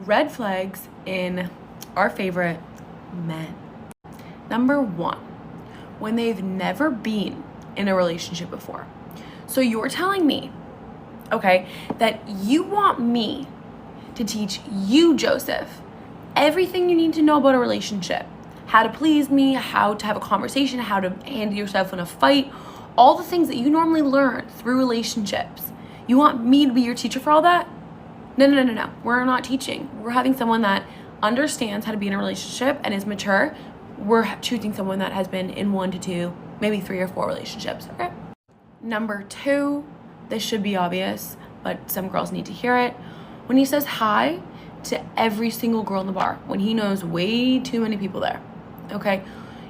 red flags in our favorite men. Number one, when they've never been in a relationship before. So you're telling me, okay, that you want me to teach you, Joseph, everything you need to know about a relationship, how to please me, how to have a conversation, how to handle yourself in a fight, all the things that you normally learn through relationships. You want me to be your teacher for all that? No. We're not teaching. We're having someone that understands how to be in a relationship and is mature. We're choosing someone that has been in 1 to 2, maybe 3 or 4 relationships, okay? Number 2, this should be obvious, but some girls need to hear it. When he says hi to every single girl in the bar, when he knows way too many people there, okay?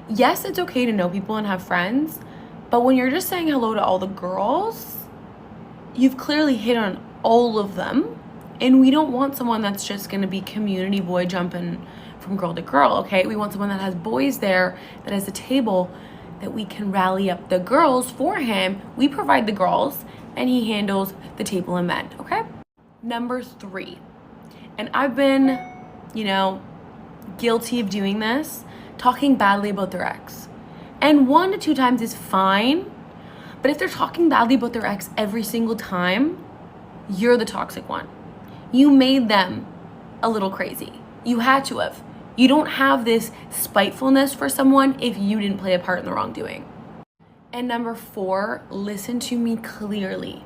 Yes, it's okay to know people and have friends, but when you're just saying hello to all the girls, you've clearly hit on all of them, and we don't want someone that's just gonna be community boy jumping from girl to girl, okay? We want someone that has boys there, that has a table, that we can rally up the girls for him. We provide the girls, and he handles the table and men, okay? Number 3, and I've been, guilty of doing this, talking badly about their ex. And 1 to 2 times is fine, but if they're talking badly about their ex every single time, you're the toxic one. You made them a little crazy. You had to have. You don't have this spitefulness for someone if you didn't play a part in the wrongdoing. And number 4, listen to me clearly.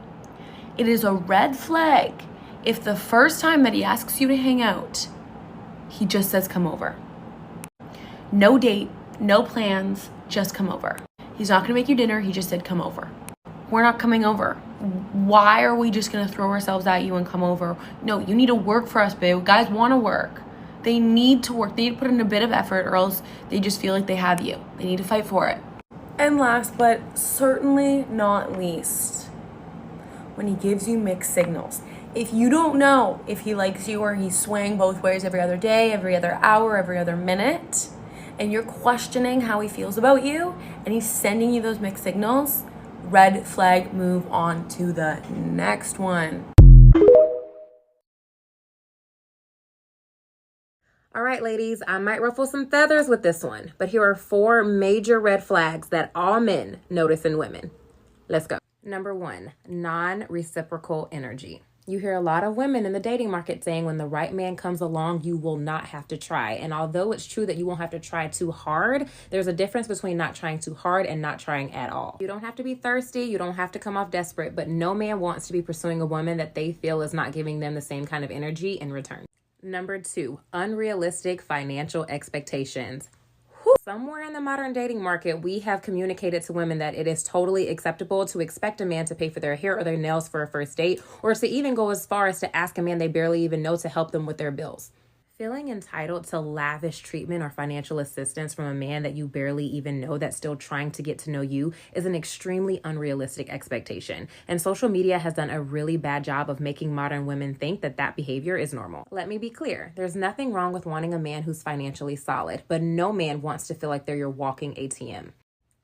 It is a red flag if the first time that he asks you to hang out, he just says, come over. No date, no plans, just come over. He's not gonna make you dinner, he just said, come over. We're not coming over. Why are we just gonna throw ourselves at you and come over? No, you need to work for us, babe. Guys wanna work. They need to work. They need to put in a bit of effort, or else they just feel like they have you. They need to fight for it. And last, but certainly not least, when he gives you mixed signals. If you don't know if he likes you or he's swaying both ways every other day, every other hour, every other minute, and you're questioning how he feels about you, and he's sending you those mixed signals, red flag, move on to the next one. All right, ladies, I might ruffle some feathers with this one, but here are 4 major red flags that all men notice in women. Let's go. Number 1, non-reciprocal energy. You hear a lot of women in the dating market saying when the right man comes along, you will not have to try. And although it's true that you won't have to try too hard, there's a difference between not trying too hard and not trying at all. You don't have to be thirsty. You don't have to come off desperate, but no man wants to be pursuing a woman that they feel is not giving them the same kind of energy in return. Number 2, unrealistic financial expectations. Somewhere in the modern dating market, we have communicated to women that it is totally acceptable to expect a man to pay for their hair or their nails for a first date, or to even go as far as to ask a man they barely even know to help them with their bills. Feeling entitled to lavish treatment or financial assistance from a man that you barely even know that's still trying to get to know you is an extremely unrealistic expectation. And social media has done a really bad job of making modern women think that that behavior is normal. Let me be clear. There's nothing wrong with wanting a man who's financially solid, but no man wants to feel like they're your walking ATM.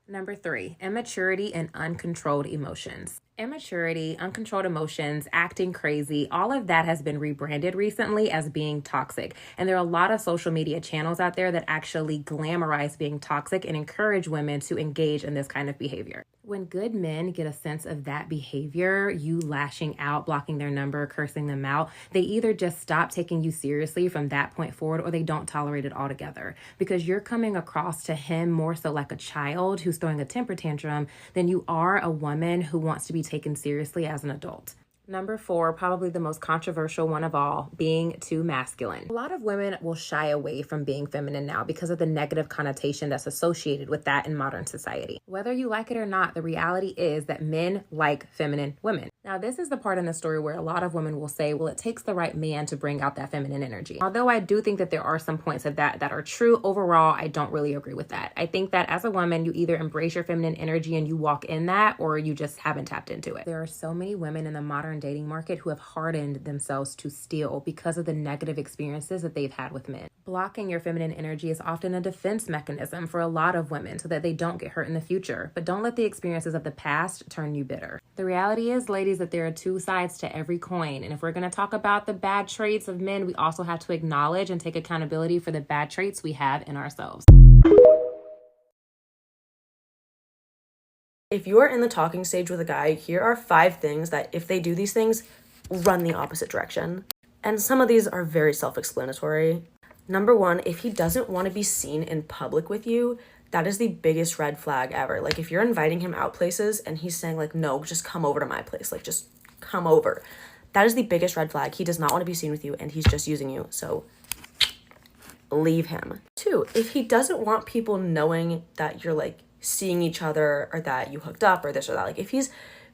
Number 3, immaturity and uncontrolled emotions. Immaturity, uncontrolled emotions, acting crazy, all of that has been rebranded recently as being toxic. And there are a lot of social media channels out there that actually glamorize being toxic and encourage women to engage in this kind of behavior. When good men get a sense of that behavior, you lashing out, blocking their number, cursing them out, they either just stop taking you seriously from that point forward, or they don't tolerate it altogether, because you're coming across to him more so like a child who's throwing a temper tantrum than you are a woman who wants to be taken seriously as an adult. Number 4, probably the most controversial one of all, being too masculine. A lot of women will shy away from being feminine now because of the negative connotation that's associated with that in modern society. Whether you like it or not, the reality is that men like feminine women. Now, this is the part in the story where a lot of women will say, well, it takes the right man to bring out that feminine energy. Although I do think that there are some points of that are true, overall, I don't really agree with that. I think that as a woman, you either embrace your feminine energy and you walk in that, or you just haven't tapped into it. There are so many women in the modern modern dating market who have hardened themselves to steal because of the negative experiences that they've had with men. Blocking your feminine energy is often a defense mechanism for a lot of women so that they don't get hurt in the future. But don't let the experiences of the past turn you bitter. The reality is, ladies, that there are two sides to every coin. And if we're going to talk about the bad traits of men, we also have to acknowledge and take accountability for the bad traits we have in ourselves. If you're in the talking stage with a guy, here are 5 things that if they do these things, run the opposite direction. And some of these are very self-explanatory. Number 1, if he doesn't want to be seen in public with you, that is the biggest red flag ever. Like, if you're inviting him out places and he's saying like, no, just come over to my place, like just come over. That is the biggest red flag. He does not want to be seen with you and he's just using you. So leave him. 2, if he doesn't want people knowing that you're like seeing each other or that you hooked up or this or that, like if he's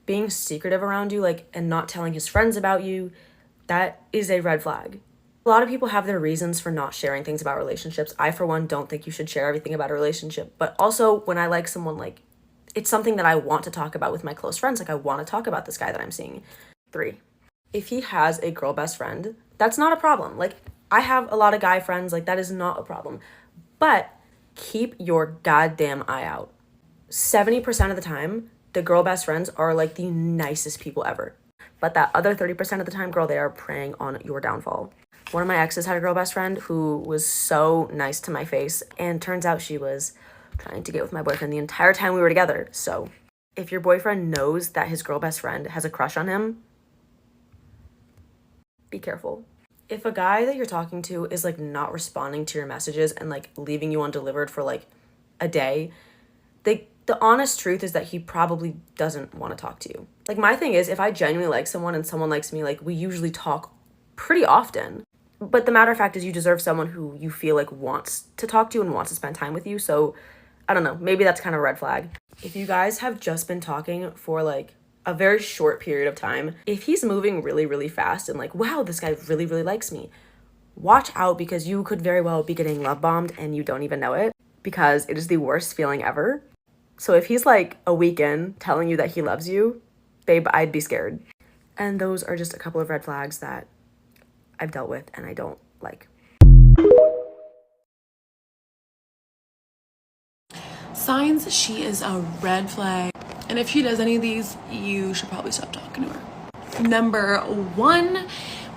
being secretive around you, like, and not telling his friends about you, that is a red flag. A lot of people have their reasons for not sharing things about relationships. I, for one, don't think you should share everything about a relationship. But also, when I like someone, like, it's something that I want to talk about with my close friends. Like, I want to talk about this guy that I'm seeing. 3, if he has a girl best friend, that's not a problem. Like, I have a lot of guy friends. Like, that is not a problem. But keep your goddamn eye out. 70% of the time, the girl best friends are, like, the nicest people ever. But that other 30% of the time, girl, they are preying on your downfall. One of my exes had a girl best friend who was so nice to my face, and turns out she was trying to get with my boyfriend the entire time we were together. So if your boyfriend knows that his girl best friend has a crush on him, be careful. If a guy that you're talking to is like not responding to your messages and like leaving you undelivered for like a day, the honest truth is that he probably doesn't want to talk to you. Like, my thing is, if I genuinely like someone and someone likes me, like, we usually talk pretty often. But the matter of fact is, you deserve someone who you feel like wants to talk to you and wants to spend time with you. So I don't know, maybe that's kind of a red flag. If you guys have just been talking for like a very short period of time, if he's moving really, really fast and like, wow, this guy really, really likes me, watch out, because you could very well be getting love bombed and you don't even know it, because it is the worst feeling ever. So if he's like a week in telling you that he loves you, babe, I'd be scared. And those are just a couple of red flags that I've dealt with and I don't like. Signs she is a red flag. And if she does any of these, you should probably stop talking to her. Number 1,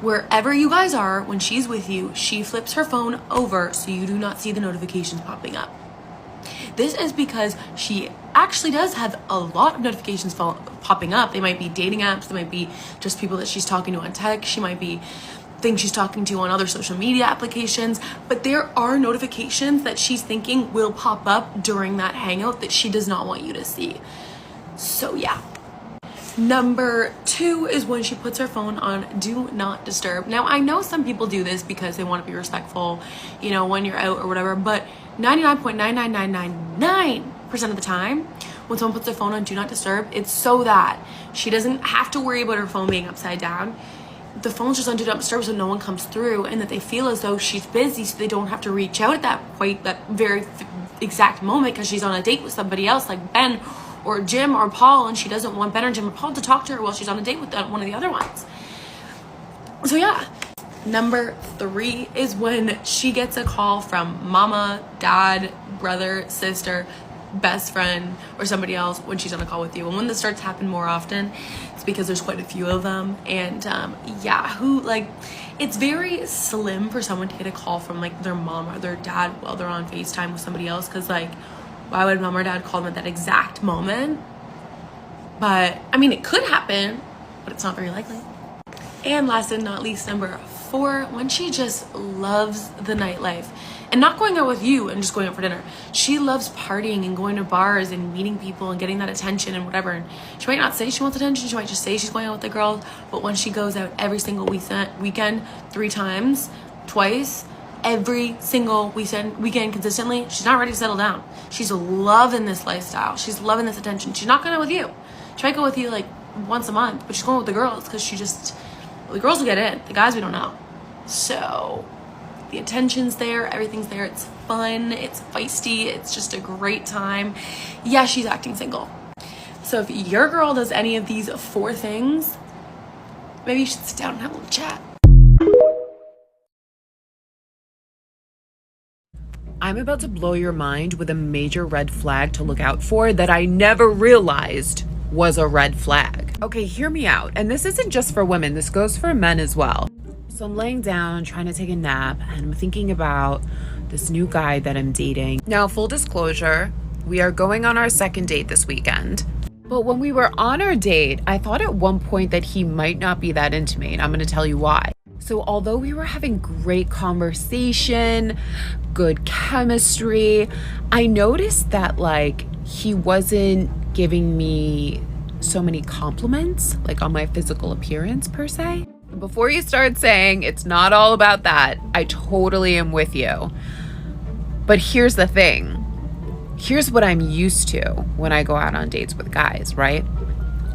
wherever you guys are, when she's with you, she flips her phone over so you do not see the notifications popping up. This is because she actually does have a lot of notifications popping up. They might be dating apps. They might be just people that she's talking to on text. She might be things she's talking to on other social media applications. But there are notifications that she's thinking will pop up during that hangout that she does not want you to see. So yeah. Number 2 is when she puts her phone on do not disturb. Now, I know some people do this because they want to be respectful, you know, when you're out or whatever, but 99.99999% of the time, when someone puts their phone on do not disturb, it's so that she doesn't have to worry about her phone being upside down. The phone's just on do not disturb so no one comes through, and that they feel as though she's busy so they don't have to reach out at that very exact moment because she's on a date with somebody else like Ben or Jim or Paul, and she doesn't want Ben or Jim or Paul to talk to her while she's on a date with one of the other ones. So yeah. Number 3 is when she gets a call from mama, dad, brother, sister, best friend, or somebody else when she's on a call with you. And when this starts to happen more often, it's because there's quite a few of them. And it's very slim for someone to get a call from like their mom or their dad while they're on FaceTime with somebody else, because like, why would mom or dad call them at that exact moment? But I mean, it could happen, but it's not very likely. And last and not least, number 4, when she just loves the nightlife and not going out with you and just going out for dinner. She loves partying and going to bars and meeting people and getting that attention and whatever. And she might not say she wants attention. She might just say she's going out with the girls. But when she goes out every single weekend, 3 times, twice, every single weekend consistently, she's not ready to settle down. She's loving this lifestyle. She's loving this attention. She's not going out with you. She might go with you like once a month, but she's going with the girls because the girls will get in. The guys, we don't know. So the attention's there, everything's there. It's fun, it's feisty, it's just a great time. Yeah, she's acting single. So if your girl does any of these 4 things, Maybe you should sit down and have a little chat. I'm about to blow your mind with a major red flag to look out for that I never realized was a red flag. Okay, hear me out. And this isn't just for women, this goes for men as well. So I'm laying down trying to take a nap and I'm thinking about this new guy that I'm dating. Now, full disclosure, we are going on our second date this weekend. But when we were on our date, I thought at one point that he might not be that into me, and I'm gonna tell you why. So although we were having great conversation, good chemistry, I noticed that like he wasn't giving me so many compliments, like on my physical appearance per se. Before you start saying it's not all about that, I totally am with you. But here's the thing. Here's what I'm used to when I go out on dates with guys, right?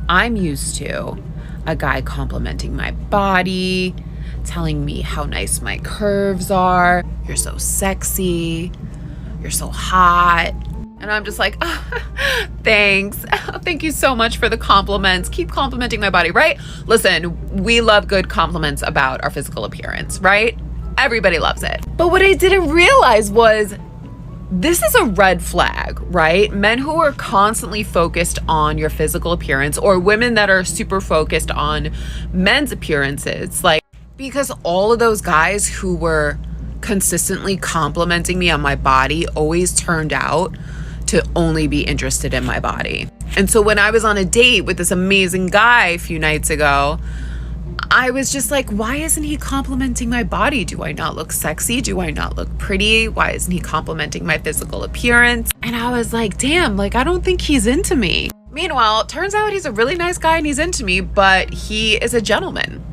I'm used to a guy complimenting my body, telling me how nice my curves are. You're so sexy. You're so hot. And I'm just like, oh, thanks. Thank you so much for the compliments. Keep complimenting my body, right? Listen, we love good compliments about our physical appearance, right? Everybody loves it. But what I didn't realize was this is a red flag, right? Men who are constantly focused on your physical appearance, or women that are super focused on men's appearances, like, because all of those guys who were consistently complimenting me on my body always turned out to only be interested in my body. And so when I was on a date with this amazing guy a few nights ago, I was just like, why isn't he complimenting my body? Do I not look sexy? Do I not look pretty? Why isn't he complimenting my physical appearance? And I was like, damn, like, I don't think he's into me. Meanwhile, it turns out he's a really nice guy and he's into me, but he is a gentleman.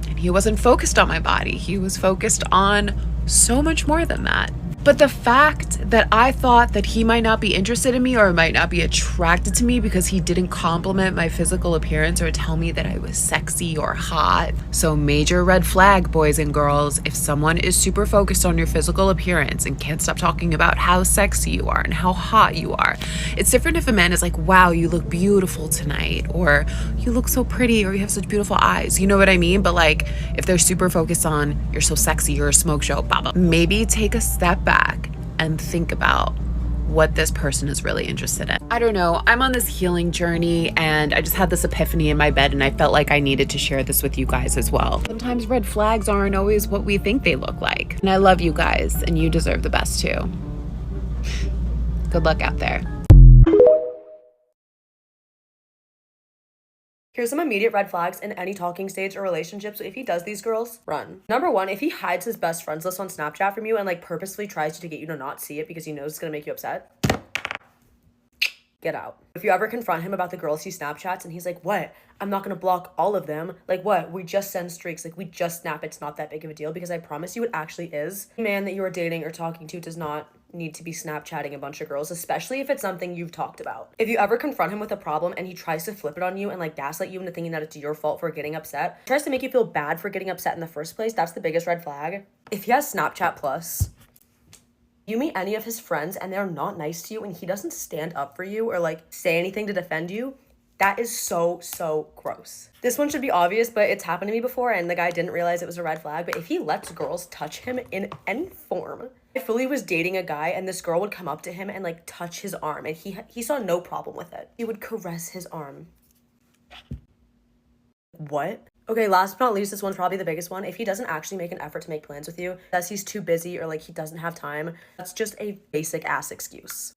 And he wasn't focused on my body. He was focused on so much more than that. But the fact that I thought that he might not be interested in me or might not be attracted to me because he didn't compliment my physical appearance or tell me that I was sexy or hot. So major red flag, boys and girls. If someone is super focused on your physical appearance and can't stop talking about how sexy you are and how hot you are. It's different if a man is like, wow, you look beautiful tonight, or you look so pretty, or you have such beautiful eyes. You know what I mean? But like, if they're super focused on you're so sexy, you're a smoke show, blah, blah, maybe take a step back and think about what this person is really interested in. I don't know. I'm on this healing journey and I just had this epiphany in my bed and I felt like I needed to share this with you guys as well. Sometimes red flags aren't always what we think they look like. And I love you guys and you deserve the best too. Good luck out there. Here's some immediate red flags in any talking stage or relationship. So if he does these, girls, run. Number one, if he hides his best friends list on Snapchat from you and like purposefully tries to get you to not see it because he knows it's gonna make you upset, get out. If you ever confront him about the girls he Snapchats and he's like, what? I'm not gonna block all of them. Like, what? We just send streaks. Like, we just snap. It's not that big of a deal, because I promise you it actually is. The man that you are dating or talking to does not need to be Snapchatting a bunch of girls, especially if it's something you've talked about. If you ever confront him with a problem and he tries to flip it on you and like gaslight you into thinking that it's your fault for getting upset, tries to make you feel bad for getting upset in the first place, that's the biggest red flag. If he has Snapchat Plus, you meet any of his friends and they're not nice to you and he doesn't stand up for you or like say anything to defend you, that is so gross. This one should be obvious, but it's happened to me before and the guy didn't realize it was a red flag. But if he lets girls touch him in any form, I fully was dating a guy and this girl would come up to him and like touch his arm and he saw no problem with it. He would caress his arm. What? Okay, last but not least, this one's probably the biggest one. If he doesn't actually make an effort to make plans with you, says he's too busy or like he doesn't have time, that's just a basic ass excuse.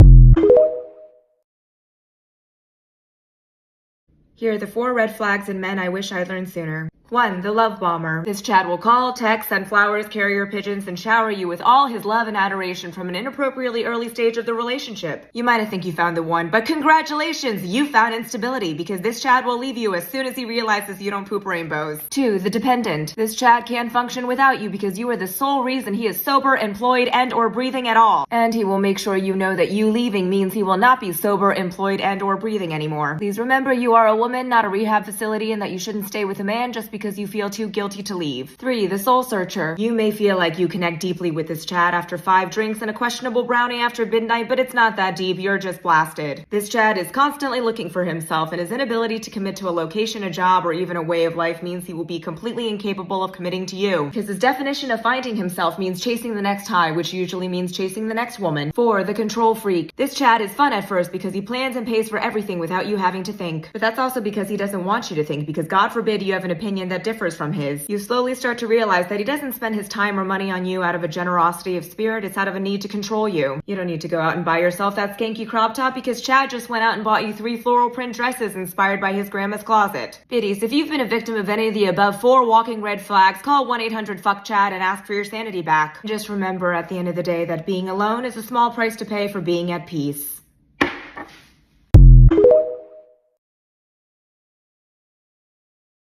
Here are the 4 red flags in men I wish I'd learned sooner. 1. The love bomber. This Chad will call, text, send flowers, carrier pigeons, and shower you with all his love and adoration from an inappropriately early stage of the relationship. You might have think you found the one, but congratulations, you found instability, because this Chad will leave you as soon as he realizes you don't poop rainbows. 2. The dependent. This Chad can't function without you because you are the sole reason he is sober, employed, and or breathing at all. And he will make sure you know that you leaving means he will not be sober, employed, and or breathing anymore. Please remember you are a woman, not a rehab facility, and that you shouldn't stay with a man just because you feel too guilty to leave. 3. The soul searcher. You may feel like you connect deeply with this Chad after 5 drinks and a questionable brownie after midnight, but it's not that deep. You're just blasted. This Chad is constantly looking for himself, and his inability to commit to a location, a job, or even a way of life means he will be completely incapable of committing to you. Because his definition of finding himself means chasing the next high, which usually means chasing the next woman. 4. The control freak. This Chad is fun at first because he plans and pays for everything without you having to think. But that's also because he doesn't want you to think, because God forbid you have an opinion that differs from his. You slowly start to realize that he doesn't spend his time or money on you out of a generosity of spirit, it's out of a need to control you. You don't need to go out and buy yourself that skanky crop top because Chad just went out and bought you 3 floral print dresses inspired by his grandma's closet. Biddies, if you've been a victim of any of the above 4 walking red flags, call 1-800-FUCK-CHAD and ask for your sanity back. Just remember at the end of the day that being alone is a small price to pay for being at peace.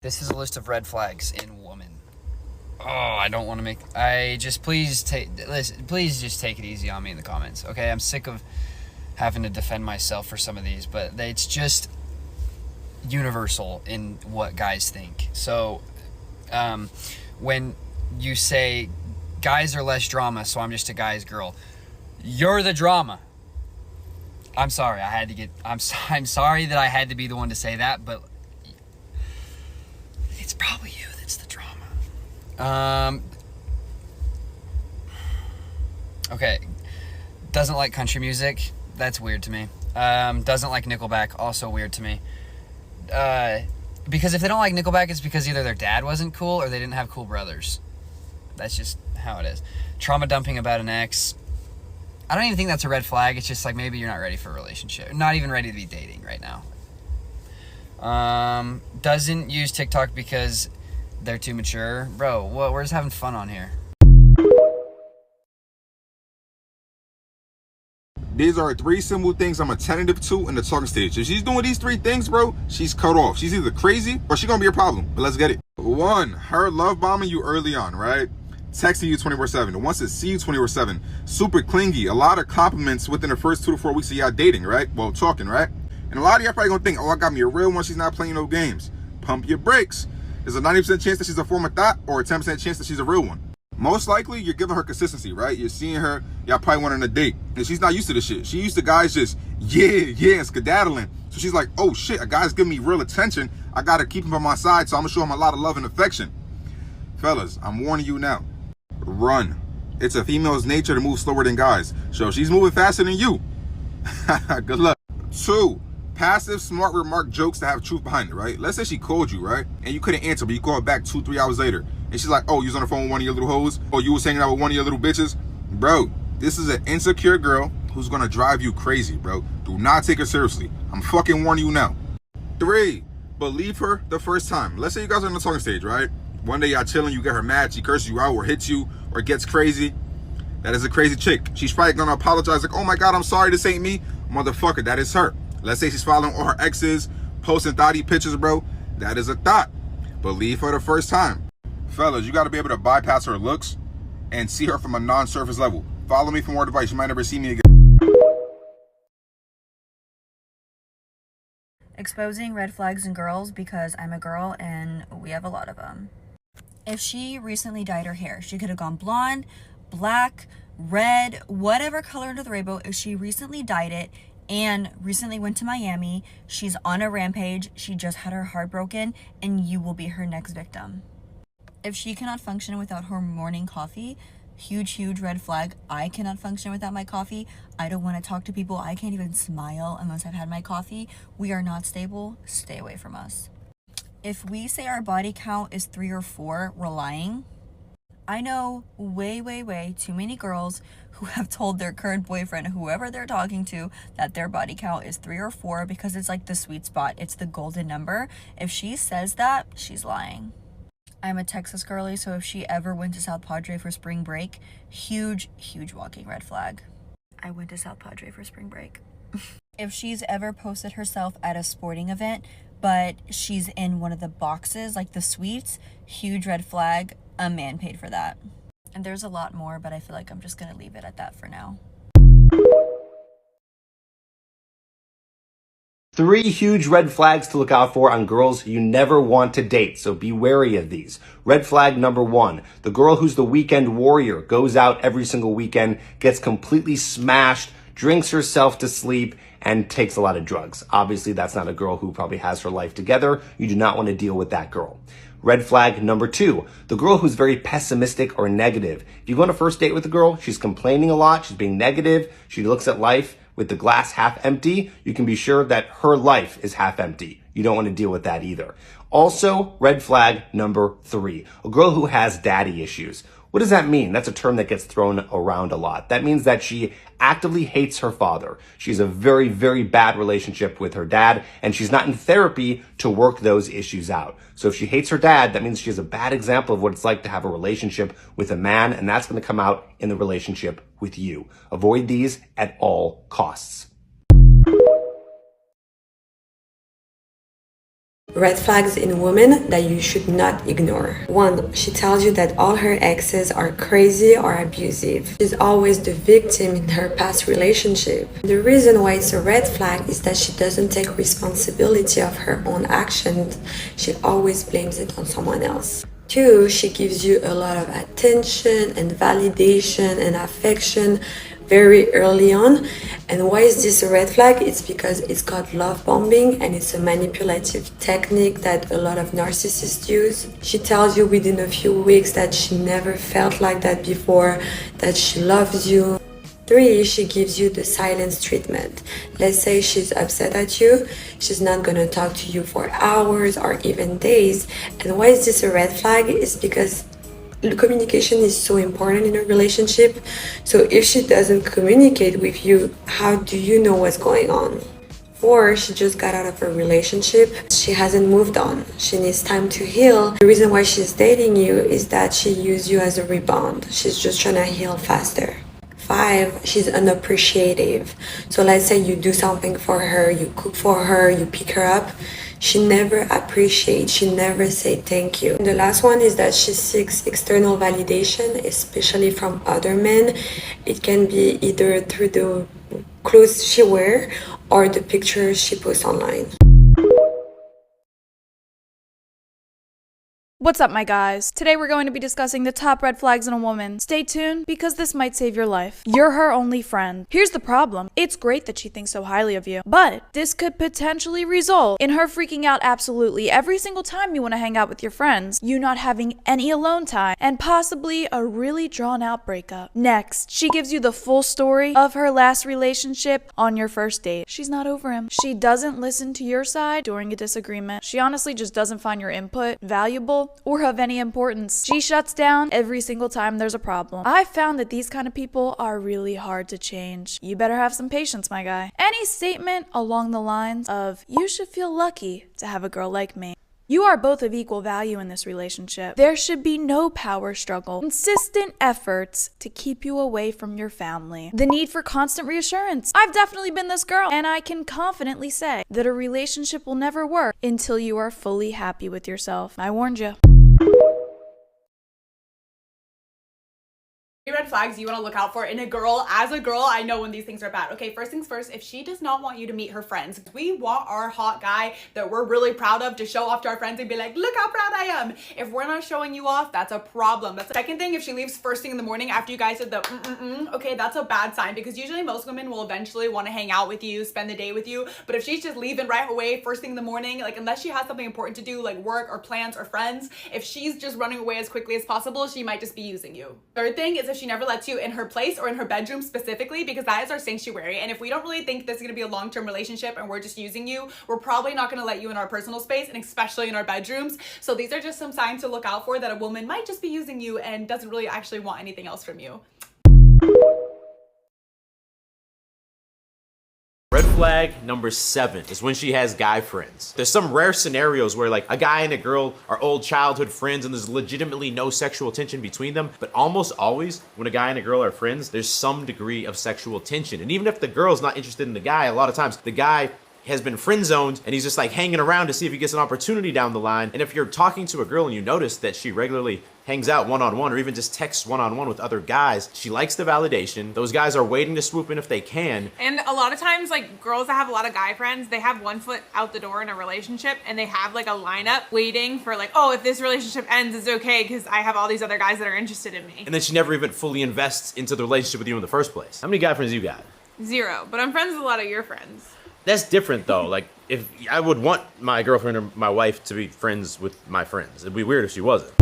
This is a list of red flags in women. Oh, I don't want to make... please just take it easy on me in the comments, okay? I'm sick of having to defend myself for some of these, but it's just universal in what guys think. So, when you say guys are less drama, so I'm just a guy's girl, you're the drama. I'm sorry, I'm sorry that I had to be the one to say that, but it's probably you that's the drama. Okay. Doesn't like country music. That's weird to me. Doesn't like Nickelback. Also weird to me. Because if they don't like Nickelback, it's because either their dad wasn't cool or they didn't have cool brothers. That's just how it is. Trauma dumping about an ex. I don't even think that's a red flag. It's just like maybe you're not ready for a relationship. Not even ready to be dating right now. Doesn't use TikTok because they're too mature. Bro, we're just having fun on here. These are 3 simple things I'm attentive to in the talking stage. If she's doing these 3 things, bro, she's cut off. She's either crazy or she's gonna be a problem. But let's get it. 1, her love bombing you early on, right? Texting you 24/7, wants to see you 24/7, super clingy, a lot of compliments within the first 2 to 4 weeks of y'all dating, right? Well, talking, right? And a lot of y'all probably gonna think, oh, I got me a real one, she's not playing no games. Pump your brakes. There's a 90% chance that she's a form of thought or a 10% chance that she's a real one. Most likely, you're giving her consistency, right? You're seeing her, y'all probably went on a date, and she's not used to this shit. She used to guys just, yeah, skedaddling. So she's like, oh shit, a guy's giving me real attention. I gotta keep him on my side, so I'm gonna show him a lot of love and affection. Fellas, I'm warning you now. Run. It's a female's nature to move slower than guys. So she's moving faster than you. Good luck. 2, passive, smart remark jokes that have truth behind it, right? Let's say she called you, right? And you couldn't answer, but you called back 2-3 hours later. And she's like, oh, you was on the phone with one of your little hoes? Or you was hanging out with one of your little bitches? Bro, this is an insecure girl who's gonna drive you crazy, bro. Do not take her seriously. I'm fucking warning you now. 3, believe her the first time. Let's say you guys are on the talking stage, right? One day y'all chilling, you get her mad, she curses you out or hits you or gets crazy. That is a crazy chick. She's probably gonna apologize like, oh my God, I'm sorry, this ain't me. Motherfucker, that is her. Let's say she's following all her exes, posting thotty pictures, bro. That is a thought. Believe her the first time. Fellas, you gotta be able to bypass her looks and see her from a non-surface level. Follow me for more advice. You might never see me again. Exposing red flags in girls because I'm a girl and we have a lot of them. If she recently dyed her hair, she could have gone blonde, black, red, whatever color under the rainbow. If she recently dyed it and recently went to Miami, she's on a rampage, she just had her heart broken, and you will be her next victim. If she cannot function without her morning coffee, huge red flag. I cannot function without my coffee. I don't want to talk to people. I can't even smile unless I've had my coffee. We are not stable. Stay away from us. If we say our body count is 3 or 4, we're lying. I know way too many girls who have told their current boyfriend, whoever they're talking to, that their body count is 3 or 4 because it's like the sweet spot. It's the golden number. If she says that, she's lying. I'm a Texas girly, so if she ever went to South Padre for spring break, huge walking red flag. I went to South Padre for spring break. If she's ever posted herself at a sporting event, but she's in one of the boxes, like the suites, huge red flag. A man paid for that. And there's a lot more, but I feel like I'm just gonna leave it at that for now. 3 huge red flags to look out for on girls you never want to date, so be wary of these. Red flag number 1, the girl who's the weekend warrior, goes out every single weekend, gets completely smashed, drinks herself to sleep, and takes a lot of drugs. Obviously, that's not a girl who probably has her life together. You do not want to deal with that girl. Red flag number 2, the girl who's very pessimistic or negative. If you go on a first date with a girl, she's complaining a lot, she's being negative, she looks at life with the glass half empty, you can be sure that her life is half empty. You don't want to deal with that either. Also, red flag number 3, a girl who has daddy issues. What does that mean? That's a term that gets thrown around a lot. That means that she actively hates her father. She's a very, very bad relationship with her dad, and she's not in therapy to work those issues out. So if she hates her dad, that means she has a bad example of what it's like to have a relationship with a man, and that's going to come out in the relationship with you. Avoid these at all costs. Red flags in women that you should not ignore. 1, she tells you that all her exes are crazy or abusive. She's always the victim in her past relationship. The reason why it's a red flag is that she doesn't take responsibility of her own actions. She always blames it on someone else. 2, she gives you a lot of attention and validation and affection very early on. And why is this a red flag? It's because it's called love bombing, and it's a manipulative technique that a lot of narcissists use. She tells you within a few weeks that she never felt like that before, that she loves you. 3, she gives you the silence treatment. Let's say she's upset at you, she's not gonna talk to you for hours or even days. And why is this a red flag? It's because communication is so important in a relationship. So if she doesn't communicate with you, how do you know what's going on? 4, she just got out of a relationship. She hasn't moved on. She needs time to heal. The reason why she's dating you is that she used you as a rebound. She's just trying to heal faster. 5, she's unappreciative. So let's say you do something for her, you cook for her, you pick her up. She never appreciates, she never say thank you. And the last one is that she seeks external validation, especially from other men. It can be either through the clothes she wears or the pictures she posts online. What's up, my guys? Today we're going to be discussing the top red flags in a woman. Stay tuned, because this might save your life. You're her only friend. Here's the problem. It's great that she thinks so highly of you, but this could potentially result in her freaking out absolutely every single time you want to hang out with your friends, you not having any alone time, and possibly a really drawn out breakup. Next, she gives you the full story of her last relationship on your first date. She's not over him. She doesn't listen to your side during a disagreement. She honestly just doesn't find your input valuable or of any importance. She shuts down every single time there's a problem. I've found that these kind of people are really hard to change. You better have some patience, my guy. Any statement along the lines of, you should feel lucky to have a girl like me. You are both of equal value in this relationship. There should be no power struggle. Consistent efforts to keep you away from your family. The need for constant reassurance. I've definitely been this girl, and I can confidently say that a relationship will never work until you are fully happy with yourself. I warned you. Red flags you want to look out for in a girl. As a girl, I know when these things are bad. Okay, first things first, if she does not want you to meet her friends, we want our hot guy that we're really proud of to show off to our friends and be like, look how proud I am. If we're not showing you off, that's a problem. That's the second thing. If she leaves first thing in the morning after you guys did the okay, that's a bad sign, because usually most women will eventually want to hang out with you, spend the day with you. But if she's just leaving right away first thing in the morning, like unless she has something important to do like work or plans or friends, if she's just running away as quickly as possible, she might just be using you. Third thing is if she never lets you in her place or in her bedroom specifically, because that is our sanctuary. And if we don't really think this is going to be a long-term relationship and we're just using you, we're probably not going to let you in our personal space, and especially in our bedrooms. So these are just some signs to look out for, that a woman might just be using you and doesn't really actually want anything else from you. Red flag number 7 is when she has guy friends. There's some rare scenarios where like a guy and a girl are old childhood friends and there's legitimately no sexual tension between them, but almost always when a guy and a girl are friends, there's some degree of sexual tension. And even if the girl's not interested in the guy, a lot of times the guy has been friend zoned and he's just like hanging around to see if he gets an opportunity down the line. And if you're talking to a girl and you notice that she regularly hangs out one-on-one or even just texts one-on-one with other guys, she likes the validation. Those guys are waiting to swoop in if they can. And a lot of times, like, girls that have a lot of guy friends, they have one foot out the door in a relationship and they have like a lineup waiting for like, oh, if this relationship ends, it's okay because I have all these other guys that are interested in me. And then she never even fully invests into the relationship with you in the first place. How many guy friends you got? 0, but I'm friends with a lot of your friends. That's different though. Like, if I would want my girlfriend or my wife to be friends with my friends, it'd be weird if she wasn't.